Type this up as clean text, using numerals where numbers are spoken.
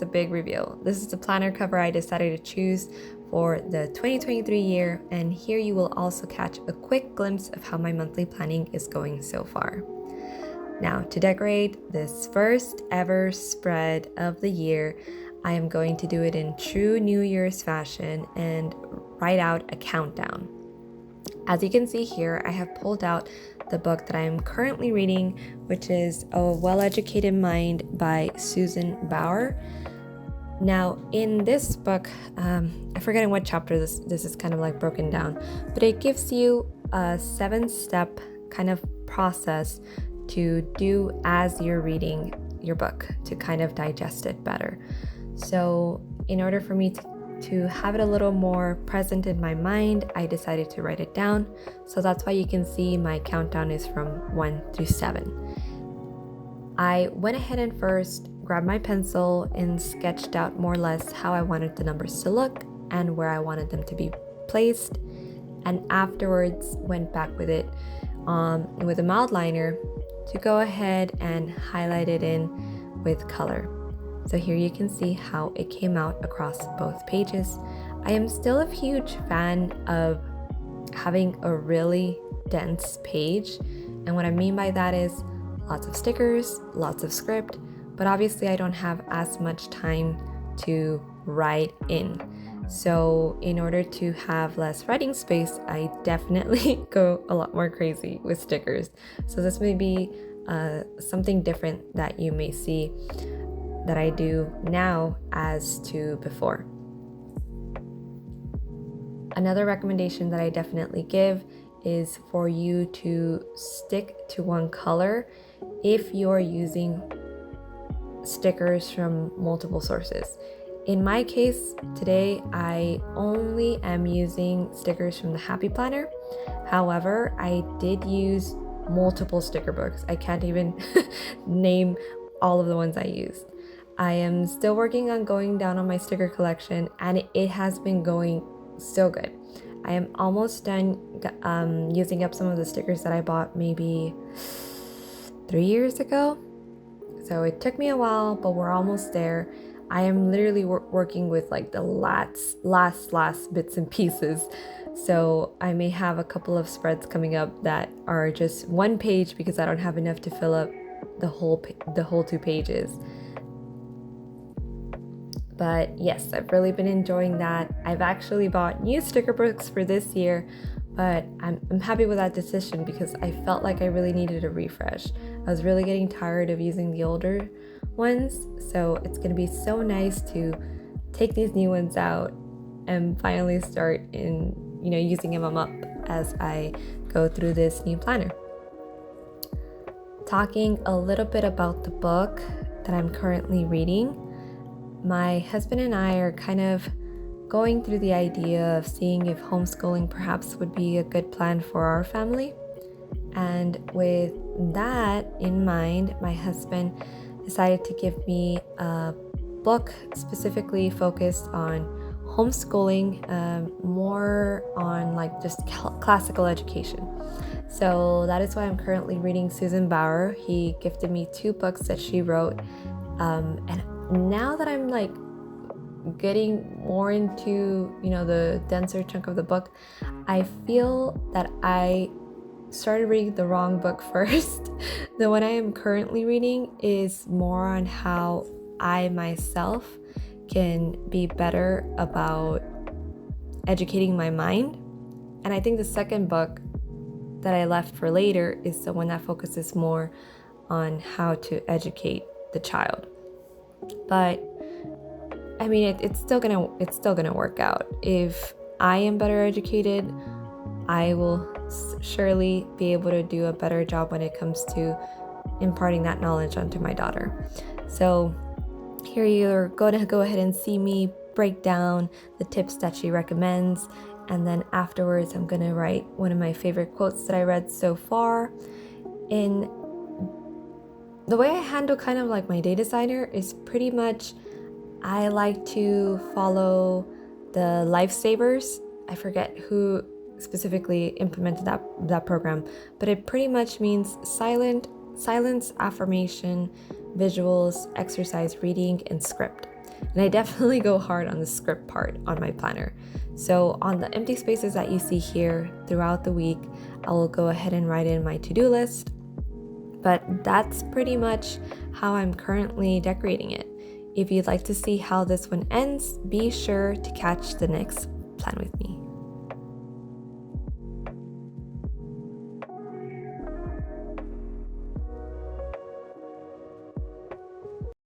it's a big reveal. This is the planner cover I decided to choose for the 2023 year, and here you will also catch a quick glimpse of how my monthly planning is going so far. Now, to decorate this first ever spread of the year, I am going to do it in true New Year's fashion and write out a countdown. As you can see here, I have pulled out the book that I am currently reading, which is A Well-Educated Mind by Susan Bauer. Now, in this book, I forget in what chapter this is kind of like broken down, but it gives you a 7-step kind of process to do as you're reading your book to kind of digest it better. So in order for me to have it a little more present in my mind, I decided to write it down. So that's why you can see my countdown is from 1 through 7. I went ahead and first grabbed my pencil and sketched out more or less how I wanted the numbers to look and where I wanted them to be placed. And afterwards went back with it with a mild liner to go ahead and highlight it in with color. So here you can see how it came out across both pages. I am still a huge fan of having a really dense page. And what I mean by that is lots of stickers, lots of script, but obviously I don't have as much time to write in. So in order to have less writing space, I definitely go a lot more crazy with stickers. So this may be something different that you may see that I do now as to before. Another recommendation that I definitely give is for you to stick to one color if you're using stickers from multiple sources. In my case, today I only am using stickers from the Happy Planner. However, I did use multiple sticker books. I can't even name all of the ones I used. I am still working on going down on my sticker collection, and it has been going so good. I am almost done using up some of the stickers that I bought maybe 3 years ago. So it took me a while, but we're almost there. I am literally working with like the last bits and pieces. So I may have a couple of spreads coming up that are just one page because I don't have enough to fill up the whole 2 pages. But yes, I've really been enjoying that. I've actually bought new sticker books for this year, but I'm happy with that decision because I felt like I really needed a refresh. I was really getting tired of using the older ones, so it's going to be so nice to take these new ones out and finally start using them up as I go through this new planner. Talking a little bit about the book that I'm currently reading, my husband and I are kind of going through the idea of seeing if homeschooling perhaps would be a good plan for our family. And with that in mind, my husband decided to give me a book specifically focused on homeschooling, more on like just classical education. So that is why I'm currently reading Susan Bauer. He gifted me 2 books that she wrote, and now that I'm like getting more into the denser chunk of the book, I feel that I started reading the wrong book first. The one I am currently reading is more on how I myself can be better about educating my mind. And I think the second book that I left for later is the one that focuses more on how to educate the child. But I mean, it's still gonna work out. If I am better educated, I will surely be able to do a better job when it comes to imparting that knowledge onto my daughter. So here you're going to go ahead and see me break down the tips that she recommends, and then afterwards I'm going to write one of my favorite quotes that I read so far. In the way I handle kind of like my day designer is pretty much I like to follow the Lifesavers. I forget who specifically implemented that program, but it pretty much means silence, affirmation, visuals, exercise, reading, and script. And I definitely go hard on the script part on my planner. So on the empty spaces that you see here throughout the week, I will go ahead and write in my to-do list. But that's pretty much how I'm currently decorating it. If you'd like to see how this one ends, be sure to catch the next Plan With Me.